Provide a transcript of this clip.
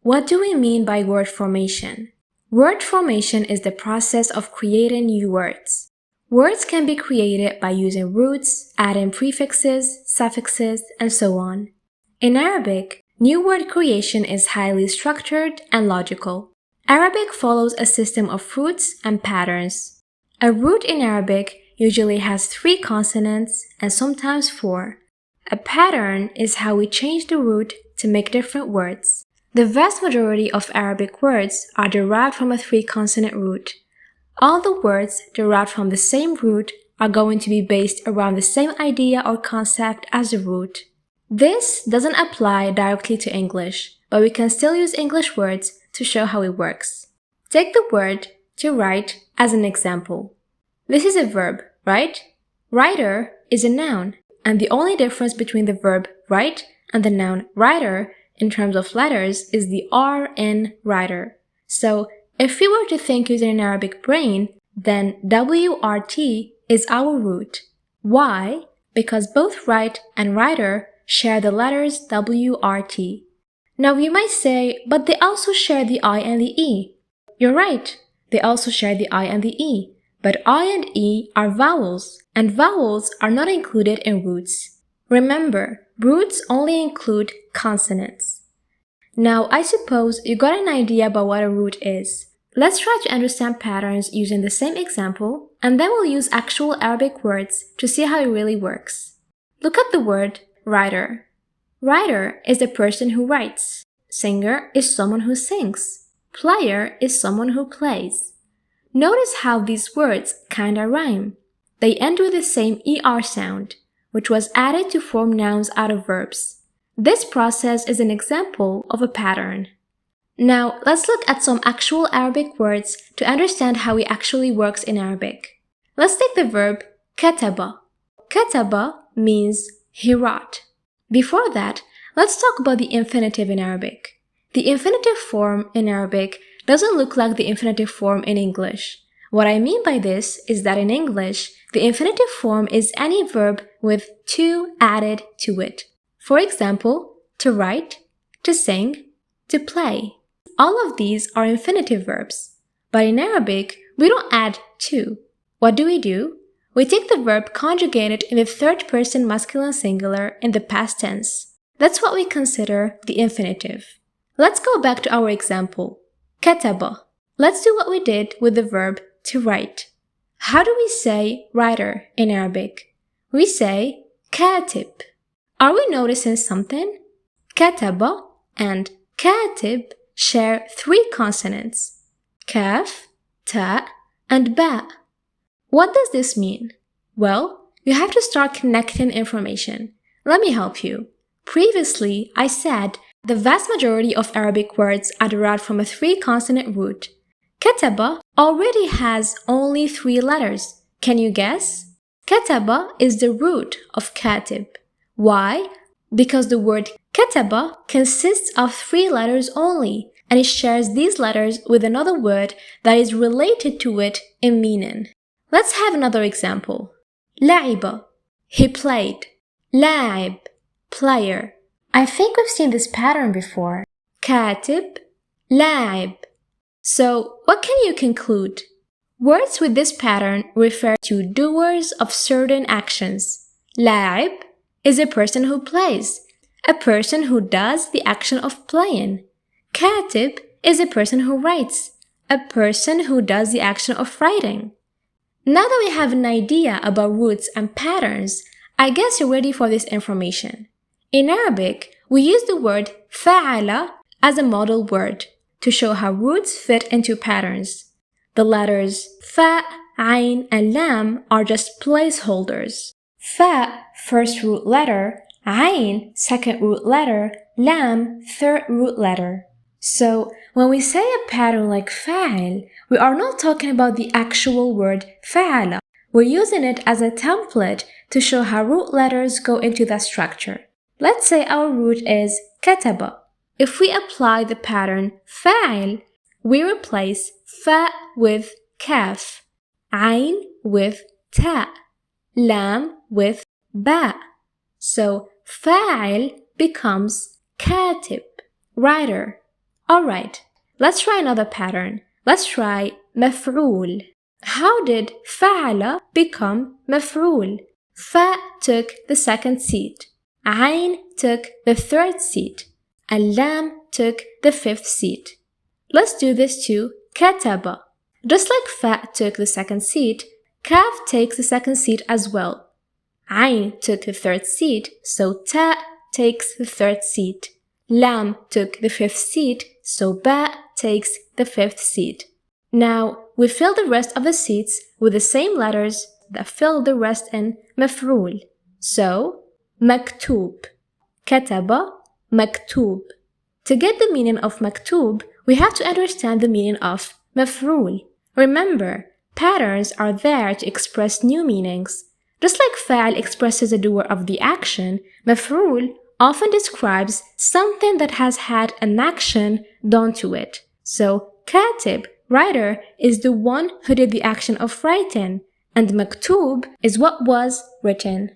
What do we mean by word formation? Word formation is the process of creating new words. Words can be created by using roots, adding prefixes, suffixes, and so on. In Arabic, new word creation is highly structured and logical. Arabic follows a system of roots and patterns. A root in Arabic usually has 3 consonants and sometimes 4. A pattern is how we change the root to make different words. The vast majority of Arabic words are derived from a 3-consonant root. All the words derived from the same root are going to be based around the same idea or concept as the root. This doesn't apply directly to English, but we can still use English words to show how it works. Take the word to write as an example. This is a verb, right? Writer is a noun, and the only difference between the verb write and the noun writer in terms of letters is the R in writer. So if we were to think using an Arabic brain, then WRT is our root. Why? Because both write and writer share the letters WRT. Now you might say, but they also share the I and the E. You're right, they also share the I and the E, but I and E are vowels, and vowels are not included in roots. Remember, roots only include consonants. Now I suppose you got an idea about what a root is. Let's try to understand patterns using the same example, and then we'll use actual Arabic words to see how it really works. Look at the word writer. Writer is the person who writes. Singer is someone who sings. Player is someone who plays. Notice how these words kinda rhyme. They end with the same ER sound, which was added to form nouns out of verbs. This process is an example of a pattern. Now, let's look at some actual Arabic words to understand how it actually works in Arabic. Let's take the verb kataba. Kataba means he wrote. Before that, let's talk about the infinitive in Arabic. The infinitive form in Arabic doesn't look like the infinitive form in English. What I mean by this is that in English, the infinitive form is any verb with to added to it. For example, to write, to sing, to play. All of these are infinitive verbs. But in Arabic, we don't add to. What do? We take the verb conjugated in the third person masculine singular in the past tense. That's what we consider the infinitive. Let's go back to our example. Kataba. Let's do what we did with the verb to write. How do we say writer in Arabic? We say katib. Are we noticing something? Kataba and katib share 3 consonants. Kaf, ta, and ba. What does this mean? Well, you have to start connecting information. Let me help you. Previously, I said the vast majority of Arabic words are derived from a 3-consonant root. Kataba already has only 3 letters. Can you guess? Kataba is the root of katib. Why? Because the word kataba consists of 3 letters only, and it shares these letters with another word that is related to it in meaning. Let's have another example. La'iba, he played. La'ib, player. I think we've seen this pattern before. Katib, la'ib. So, what can you conclude? Words with this pattern refer to doers of certain actions. La'ib is a person who plays, a person who does the action of playing. Katib is a person who writes, a person who does the action of writing. Now that we have an idea about roots and patterns, I guess you're ready for this information. In Arabic, we use the word fa'ala as a model word to show how roots fit into patterns. The letters fa, ayn, and lam are just placeholders. Fa, first root letter, ayn, second root letter, lam, third root letter. So, when we say a pattern like fa'il, we are not talking about the actual word fa'ala. We're using it as a template to show how root letters go into that structure. Let's say our root is kataba. If we apply the pattern fa'il, we replace fa with kaf, ayn with ta, lam with ba. So fa'il becomes katib, writer. Alright, let's try another pattern. Let's try مفعول. How did فعل become مفعول? Fa took the second seat. عين took the third seat. اللام took the fifth seat. Let's do this to كتب. Just like fa took the second seat, kaf takes the second seat as well. عين took the third seat, so ta takes the third seat. Lam took the fifth seat, so ba takes the fifth seat. Now, we fill the rest of the seats with the same letters that fill the rest in مفعول. So, مكتوب. كتب مكتوب. To get the meaning of مكتوب, we have to understand the meaning of مفعول. Remember, patterns are there to express new meanings. Just like فاعل expresses the doer of the action, مفعول often describes something that has had an action done to it. So, كاتب, writer, is the one who did the action of writing, and مكتوب is what was written.